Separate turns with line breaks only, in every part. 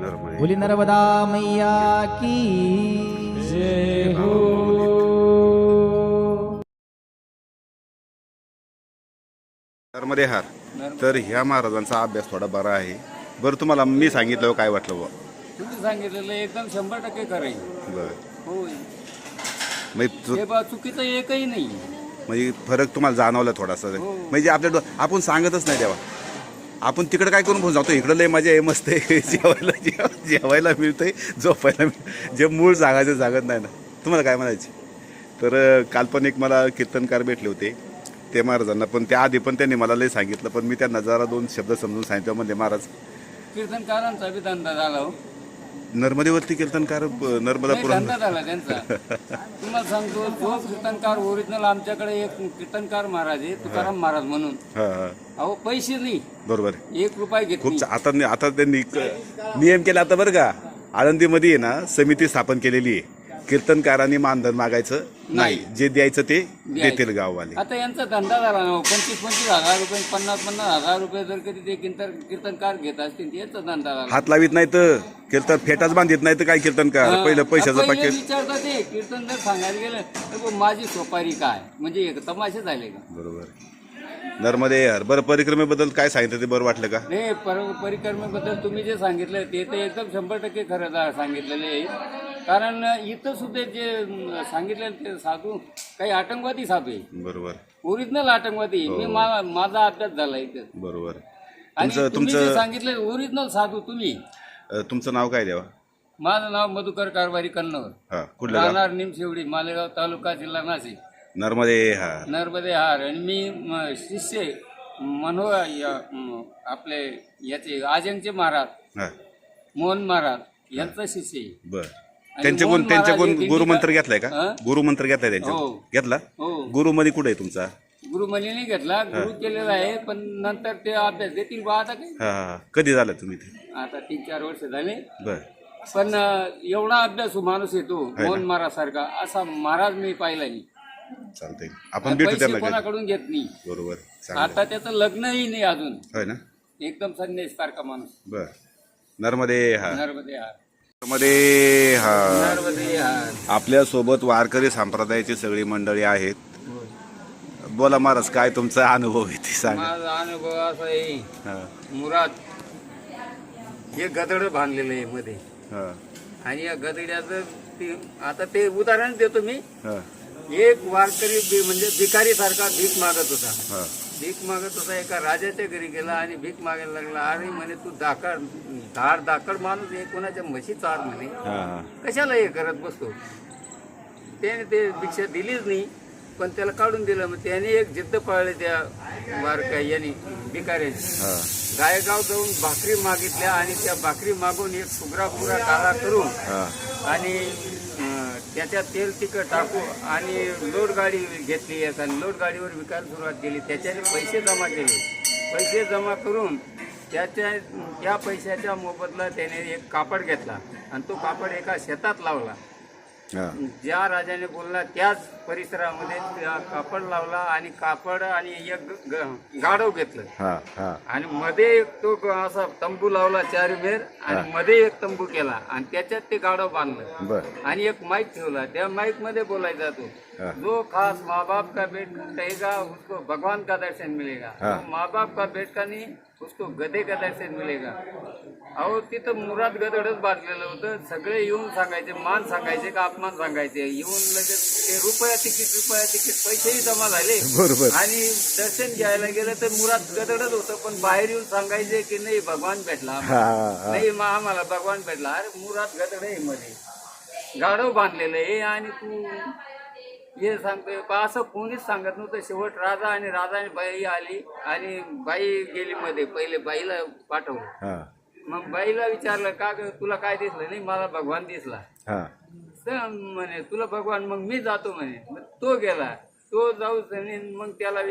बोली नर्मदा मैया की जय हो।
नर्मदे हार. तर ह्या महाराजांचा अभ्यास थोडा बरा आहे. बरं तुम्हाला मी सांगितलं काय वाटलं बुवा?
तुम्ही सांगितलेलं एकदम 100% खरं आहे.
बरं
होय,
म्हणजे
हे बा चुकीचं एकही नाही.
म्हणजे फरक तुम्हाला जाणवला थोडासा.
हो.
म्हणजे आपल्या आपण सांगतच नाही तेव्हा. आपण तिकडे काय करून जातो, इकडं लय मजा आहे, मस्त आहे, जेवायला मिळतंय, झोपायला जे मूळ सांगायचं सांगत नाही ना. तुम्हाला काय म्हणायचे? तर काल्पनिक मला कीर्तनकार भेटले होते ते महाराजांना, पण त्या आधी पण त्यांनी मला लय सांगितलं, पण मी त्यांना जरा दोन शब्द समजून सांगितलं. म्हणजे महाराज
कीर्तनकारांचा बी धंदा झाला हो.
नर्मदेवरती कीर्तनकार नर्मदा
नाही,
पुराण
धंदा झाला त्यांचा. तुम्हाला सांगतो, जो कीर्तनकार ओरिजिनल आमच्याकडे एक कीर्तनकार महाराज आहे, तुकाराम महाराज म्हणून. अहो पैसे नाही,
बरोबर
1 रुपया घेत
खूप
नाही.
आता त्यांनी नियम केला आता बरं का. आळंदीमध्ये आहे ना समिती स्थापन केलेली आहे, कीर्तनकारांनी मानधन मागायचं नाही, जे द्यायचं ते देतील गाववाले.
आता यांचा धंदा झाला ना. 25-25 हजार रुपये, 50-50 हजार रुपये जर कधी ते कीर्तनकार घेत असतील, याचा धंदा झाला.
हात लावित नाही तर कीर्तन फेटाच बांधित नाही तर काय कीर्तनकार पहिलं पैशाचं
पहिले
पाकिट.
विचारतात ते कीर्तन जर सांगायला गेलं तर माझी सोपारी काय, म्हणजे एक तमाशे झाले का?
बरोबर. नर्मदे यार. बरं परिक्रमेबद्दल काय सांगितलं ते बरं वाटलं का?
नाही, परिक्रमेबद्दल तुम्ही जे सांगितलं ते तर एकदम 100% खरं सांगितलेलं आहे. कारण इथं सुद्धा जे सांगितलं ते साधू काही आतंकवादी साधू आहे,
बरोबर
ओरिजिनल आतंकवादी. मी माझा अभ्यास झाला इथं.
बरोबर.
आणि तुम्ही जे सांगितलं ओरिजिनल साधू तुम्ही.
तुमचं नाव काय द्यावा?
माझं नाव मधुकर कारभारी कन्नौर,
हा कुठलं गाव?
राहणार निमशेवडी, मालेगाव तालुका, जिल्हा नाशिक.
नर्मदे हार.
नर्मदे हार. आणि मी शिष्य आपले याचे आजंगचे महाराज
हा
मोहन महाराज यांचा शिष्य आहे.
बर.
आणि
त्यांच्याकडून
मोहन महाराज
त्यांच्याकडून
हे
गुरुमंत्र घेतलाय का?
हा?
गुरुमंत्र घेतलाय त्यांच्या
हो.
घेतला?
हो,
गुरु मध्ये कुठे आहे तुमचा?
गुरुमनीने घेतला, गुरु केलेला आहे, पण नंतर ते अभ्यास देतील बा. आता काय,
हा कधी झालं तुम्ही ते?
आता 3-4 वर्ष झाले.
बर.
पण एवढा अभ्यास माणूस येतो मोहन महाराज सारखा असा महाराज मी पाहिला नाही.
चालतंय आपण भेटू
पैसे
त्यांना कधी.
कोणाकडून घेत नाही.
बरोबर. चांगलं.
आता त्याचं लग्नही नाही अजून.
होय ना.
एकदम संन्यास सारखा माणूस.
बर. नर्मदे हार.
नर्मदे हार.
नर्मदे हार.
नर्मदे हार.
आपल्या सोबत वारकरी संप्रदायाची सगळी मंडळी आहेत. बोला महाराज, काय तुमचा अनुभव आहे ते सांगा.
माझा अनुभव असा आहे,
हा,
मुराद हे गदड बांधलेलं आहे मध्ये,
हा,
आणि या गदड्याचं आता ते उदाहरण देतो मी.
हा,
एक वारकरी म्हणजे भिकारी सारखा भीक मागत होता.
हा,
भीक मागत होता, एका राजाच्या घरी गेला आणि भीक मागायला लागला. अरे म्हणे, तू धाकड माणूस आहे, कोणाच्या म्हशी चार म्हणे,
हा,
कशाला हे करत बसतो. त्याने ते भिक्षा दिलीच नाही, पण त्याला काढून दिलं. मग त्याने एक जिद्द पाळली त्या यांनी भिकाऱ्याची.
हा,
गायगाव जाऊन भाकरी मागितल्या आणि त्या भाकरी मागून एक सुगरा पुरा काळा करून
हा,
आणि त्याच्यात तेल तिखट टाकू आणि लोड गाडी घेतली आणि लोड गाडीवर विकायला सुरुवात केली. त्याच्याने पैसे जमा केले. पैसे जमा करून त्या पैशाच्या मोबदला त्याने एक कापड घेतला आणि तो कापड एका शेतात लावला.
हा,
ज्या राजाने बोलला त्याच परिसरामध्ये कापड लावला आणि कापड आणि एक गाढव घेतलं.
हा, हा,
आणि मध्ये एक तो असा तंबू लावला 4 मेर आणि मध्ये एक तंबू केला आणि त्याच्यात ते गाढव बांधलं.
बर.
आणि एक माईक ठेवला. त्या माईक मध्ये बोलायचा तो,
हा.
जो खास माँ बाप का बेटा कहेगा उसको भगवान का दर्शन मिलेगा,
हा.
जो माँ बाप का बेटा नहीं उसको गधे का दर्शन मिलेगा. अहो तिथं मुराद गदडच बांधलेलं होतं. सगळे येऊन सांगायचे, मान सांगायचे का अपमान सांगायचे. येऊन लगेच ते रुपया तिकीट पैसेही जमा झाले.
बरोबर.
आणि दर्शन घ्यायला गेलं तर मुराद गदडच होतं, पण बाहेर येऊन सांगायचे की नाही भगवान भेटला
हा, हा,
नाही आम्हाला भगवान भेटला. अरे मुराद गदड आहे मध्ये, गाढव बांधलेलं आहे आणि तू हे सांगतोय. असं कोणीच सांगत नव्हतं. शेवट राजा आणि बाई आली आणि बाई गेली मध्ये. पहिले बाईला पाठवलं.
हा,
मग बाईला विचारलं, का ग तुला काय दिसलं? नाही मला भगवान दिसला.
हा,
तर म्हणे तुला भगवान, मग मी जातो म्हणे. मग तो गेला. तो जाऊ मग त्याला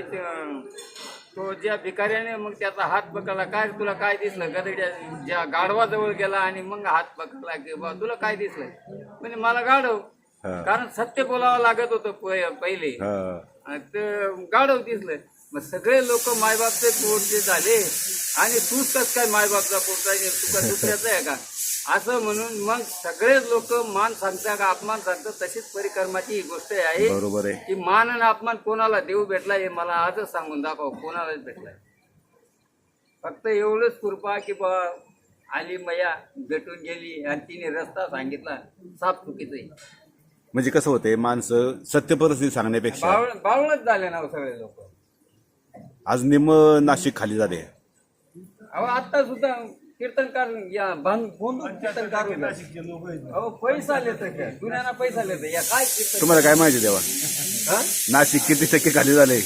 तो ज्या भिकाऱ्याने मग त्याचा हात पकडला. काय तुला काय दिसलं? गदड्या ज्या गाढवाजवळ गेला आणि मग हात पकडला की बा तुला काय दिसलं? म्हणजे मला गाढव. कारण सत्य बोलावं लागत होतं पहिले. तर गाढव दिसलं. मग सगळे लोक मायबापचे पोटचे झाले आणि तूच कस काय मायबापचा पोटचा, तुका दुसऱ्याचा आहे का? असं म्हणून मग सगळेच लोक मान सांगतात का अपमान सांगतात. तशीच परिक्रमाची ही गोष्ट आहे
बरोबर आहे.
की मान आणि अपमान कोणाला देव भेटला हे मला आजच सांगून दाखव, कोणालाच भेटलाय. फक्त एवढंच कृपा की बा आली मैया भेटून गेली आणि तिने रस्ता सांगितला, साफ चुकीचं आहे.
म्हणजे कसं होतंय, माणसं सत्य परिस्थिती सांगण्यापेक्षा
बावळच झाले ना हो सगळे लोक.
आज निम नाशिक खाली झाले.
अहो आता सुद्धा कीर्तनकार या बोंबून कीर्तनकार होते. अहो पैसा लेत दुनियाना पैसा लेत या काय कीर्तन.
तुम्हाला काय माहिती देवा,
हा?
नाशिक किती टक्के खाली झाले?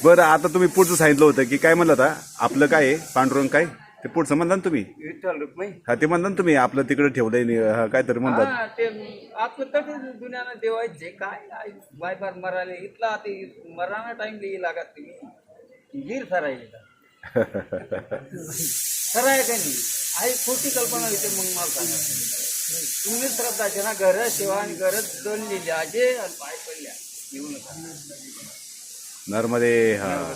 बरं, आता तुम्ही पुढचं सांगितलं होतं की काय म्हणलं होता, आपलं काय आहे पांडुरंग, काय ते पुढचं म्हणलं ना तुम्ही?
विठ्ठल रुक्मिणी.
हा, ते म्हणलं ना तुम्ही आपलं तिकडे ठेवलंय काय तरी म्हणतात.
हा, ते आपलं तसं दुनियानं देवायचे काय बाय बार मराले इथला ते मराना टाइम देई लागत तुम्ही गिर सरायला खरं आहे का नाही? आई खोटी कल्पना येते. मग मला सांगा, तुम्ही श्रद्धाचे ना घर सेवा आणि घर दोन आजे आणि पाय पडल्या येऊ नका.
नर्मदे. हा.